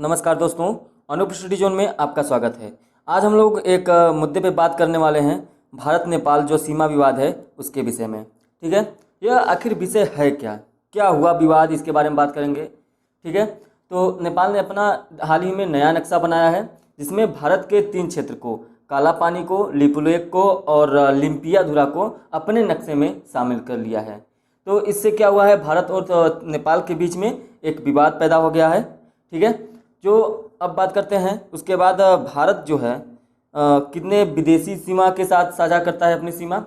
नमस्कार दोस्तों, Anoop study zone में आपका स्वागत है। आज हम लोग एक मुद्दे पे बात करने वाले हैं, भारत नेपाल जो सीमा विवाद है उसके विषय में। ठीक है, यह आखिर विषय है क्या, क्या हुआ विवाद, इसके बारे में बात करेंगे। ठीक है, तो नेपाल ने अपना हाल ही में नया नक्शा बनाया है जिसमें भारत के 3 क्षेत्र को, काला पानी को, लिपुलेख को और लिम्पियाधुरा को अपने नक्शे में शामिल कर लिया है। तो इससे क्या हुआ है, भारत और नेपाल के बीच में एक विवाद पैदा हो गया है। ठीक है, जो अब बात करते हैं उसके बाद भारत जो है कितने विदेशी सीमा के साथ साझा करता है अपनी सीमा।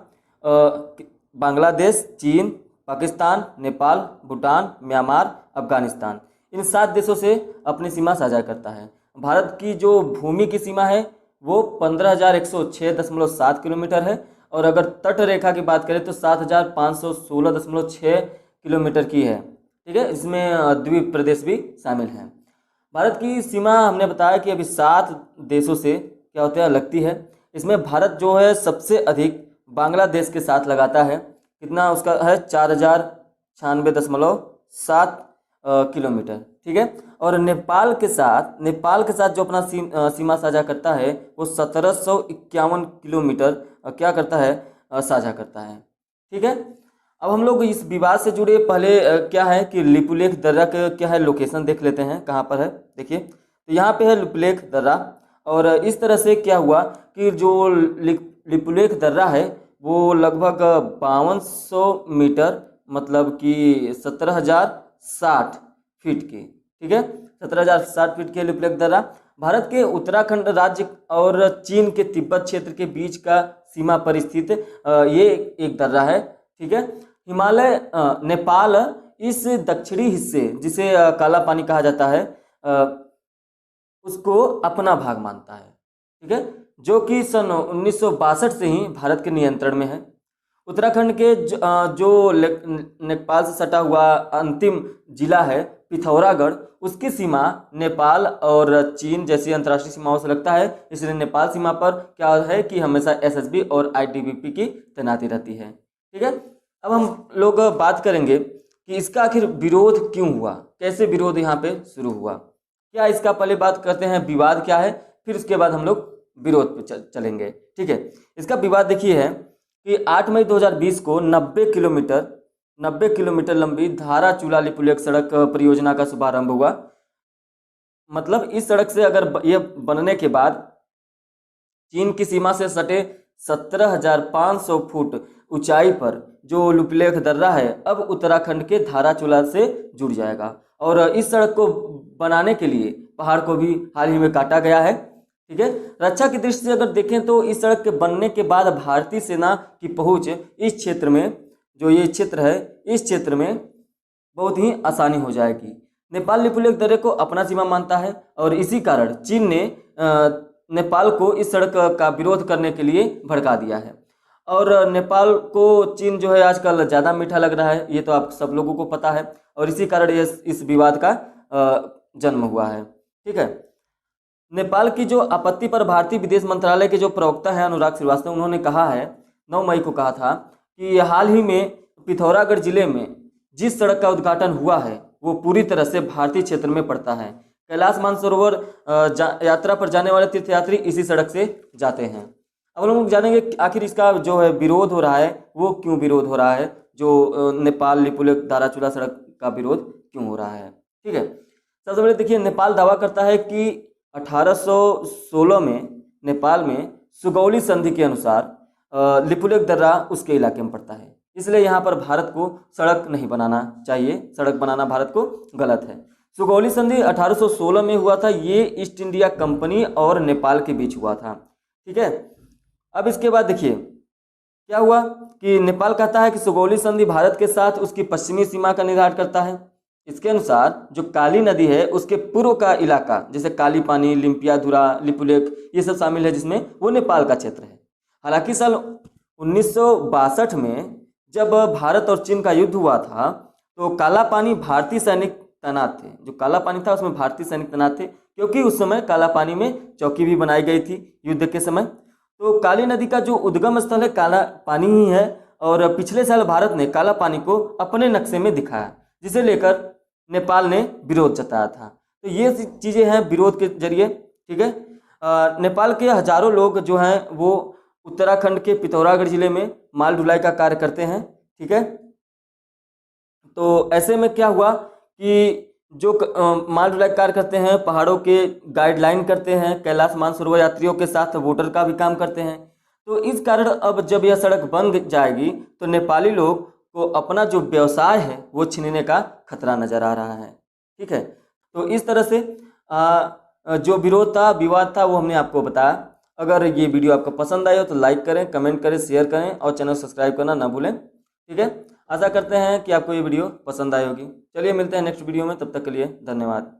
बांग्लादेश, चीन, पाकिस्तान, नेपाल, भूटान, म्यांमार, अफगानिस्तान, इन 7 देशों से अपनी सीमा साझा करता है। भारत की जो भूमि की सीमा है वो 15,106.7 किलोमीटर है और अगर तट रेखा की बात करें तो 7,516.6 किलोमीटर की है। ठीक है, इसमें द्वीप प्रदेश भी शामिल हैं। भारत की सीमा हमने बताया कि अभी 7 देशों से क्या होता है, लगती है। इसमें भारत जो है सबसे अधिक बांग्लादेश के साथ लगाता है। कितना उसका है, 4,096.7 किलोमीटर। ठीक है, और नेपाल के साथ जो अपना सीमा साझा करता है वो 1751 किलोमीटर क्या करता है, साझा करता है। ठीक है, अब हम लोग इस विवाद से जुड़े पहले क्या है कि लिपुलेख दर्रा का क्या है, लोकेशन देख लेते हैं कहाँ पर है। देखिए, तो यहाँ पे है लिपुलेख दर्रा और इस तरह से क्या हुआ कि जो लिपुलेख दर्रा है वो लगभग 5200 मीटर, मतलब कि 17,060 फीट की। ठीक है, 17,060 फीट के लिपुलेख दर्रा भारत के उत्तराखंड राज्य और चीन के तिब्बत क्षेत्र के बीच का सीमा पर स्थित ये एक दर्रा है। ठीक है, हिमालय नेपाल इस दक्षिणी हिस्से जिसे काला पानी कहा जाता है उसको अपना भाग मानता है। ठीक है, जो कि सन 1962 से ही भारत के नियंत्रण में है। उत्तराखंड के जो नेपाल से सटा हुआ अंतिम जिला है पिथौरागढ़, उसकी सीमा नेपाल और चीन जैसी अंतर्राष्ट्रीय सीमाओं से लगता है। इसलिए नेपाल सीमा पर क्या है कि हमेशा एसएसबी और आईटीबीपी की तैनाती रहती है। ठीक है, अब हम लोग बात करेंगे कि इसका आखिर विरोध क्यों हुआ, कैसे विरोध यहाँ पे शुरू हुआ, क्या इसका पहले बात करते हैं विवाद क्या है, फिर उसके बाद हम लोग विरोध पे चलेंगे। ठीक है, इसका विवाद देखिए है कि 8 मई 2020 को 90 किलोमीटर लंबी धारा चूला लिपुलेख सड़क परियोजना का शुभारंभ हुआ। मतलब इस सड़क से अगर ये बनने के बाद चीन की सीमा से सटे 17,500 फुट ऊंचाई पर जो लिपुलेख दर्रा है अब उत्तराखंड के धाराचूला से जुड़ जाएगा। और इस सड़क को बनाने के लिए पहाड़ को भी हाल ही में काटा गया है। ठीक है, रक्षा की दृष्टि से अगर देखें तो इस सड़क के बनने के बाद भारतीय सेना की पहुंच इस क्षेत्र में, जो ये क्षेत्र है, इस क्षेत्र में बहुत ही आसानी हो जाएगी। नेपाल लिपुलेख दर्रे को अपना सीमा मानता है और इसी कारण चीन ने नेपाल को इस सड़क का विरोध करने के लिए भड़का दिया है। और नेपाल को चीन जो है आजकल ज़्यादा मीठा लग रहा है, ये तो आप सब लोगों को पता है, और इसी कारण ये इस विवाद का जन्म हुआ है। ठीक है, नेपाल की जो आपत्ति पर भारतीय विदेश मंत्रालय के जो प्रवक्ता है अनुराग श्रीवास्तव, उन्होंने कहा है, 9 मई को कहा था कि हाल ही में पिथौरागढ़ जिले में जिस सड़क का उद्घाटन हुआ है वो पूरी तरह से भारतीय क्षेत्र में पड़ता है। कैलाश मानसरोवर यात्रा पर जाने वाले तीर्थयात्री इसी सड़क से जाते हैं। अब हम लोग जानेंगे आखिर इसका जो है विरोध हो रहा है वो क्यों विरोध हो रहा है, जो नेपाल लिपुलेख धाराचूला सड़क का विरोध क्यों हो रहा है। ठीक है, सबसे पहले देखिए, नेपाल दावा करता है कि 1816 में नेपाल में सुगौली संधि के अनुसार लिपुलेख दर्रा उसके इलाके में पड़ता है, इसलिए यहाँ पर भारत को सड़क नहीं बनाना चाहिए, सड़क बनाना भारत को गलत है। सुगौली संधि 1816 में हुआ था, ये ईस्ट इंडिया कंपनी और नेपाल के बीच हुआ था। ठीक है, अब इसके बाद देखिए क्या हुआ कि नेपाल कहता है कि सुगौली संधि भारत के साथ उसकी पश्चिमी सीमा का निर्धारण करता है। इसके अनुसार जो काली नदी है उसके पूर्व का इलाका, जैसे काली पानी, लिम्पियाधुरा, लिपुलेख, ये सब शामिल है, जिसमें वो नेपाल का क्षेत्र है। हालांकि साल 1962 में जब भारत और चीन का युद्ध हुआ था तो काला पानी भारतीय सैनिक तैनात थे, जो काला पानी था उसमें भारतीय सैनिक तैनात थे, क्योंकि उस समय काला पानी में चौकी भी बनाई गई थी युद्ध के समय। तो काली नदी का जो उद्गम स्थल है काला पानी ही है, और पिछले साल भारत ने काला पानी को अपने नक्शे में दिखाया, जिसे लेकर नेपाल ने विरोध जताया था। तो ये चीज़ें हैं विरोध के जरिए। ठीक है, नेपाल के हजारों लोग जो हैं वो उत्तराखंड के पिथौरागढ़ जिले में माल ढुलाई का कार्य करते हैं। ठीक है, तो ऐसे में क्या हुआ कि जो माल ढुलाई कार्य करते हैं, पहाड़ों के गाइडलाइन करते हैं, कैलाश मानसरोवर यात्रियों के साथ वोटर का भी काम करते हैं। तो इस कारण अब जब यह सड़क बन जाएगी तो नेपाली लोग को अपना जो व्यवसाय है वो छीनने का खतरा नजर आ रहा है। ठीक है, तो इस तरह से जो विरोध था, विवाद था, वो हमने आपको बताया। अगर ये वीडियो आपको पसंद आए हो तो लाइक करें, कमेंट करें, शेयर करें और चैनल सब्सक्राइब करना ना भूलें। ठीक है, आशा करते हैं कि आपको ये वीडियो पसंद आई होगी। चलिए मिलते हैं नेक्स्ट वीडियो में, तब तक के लिए धन्यवाद।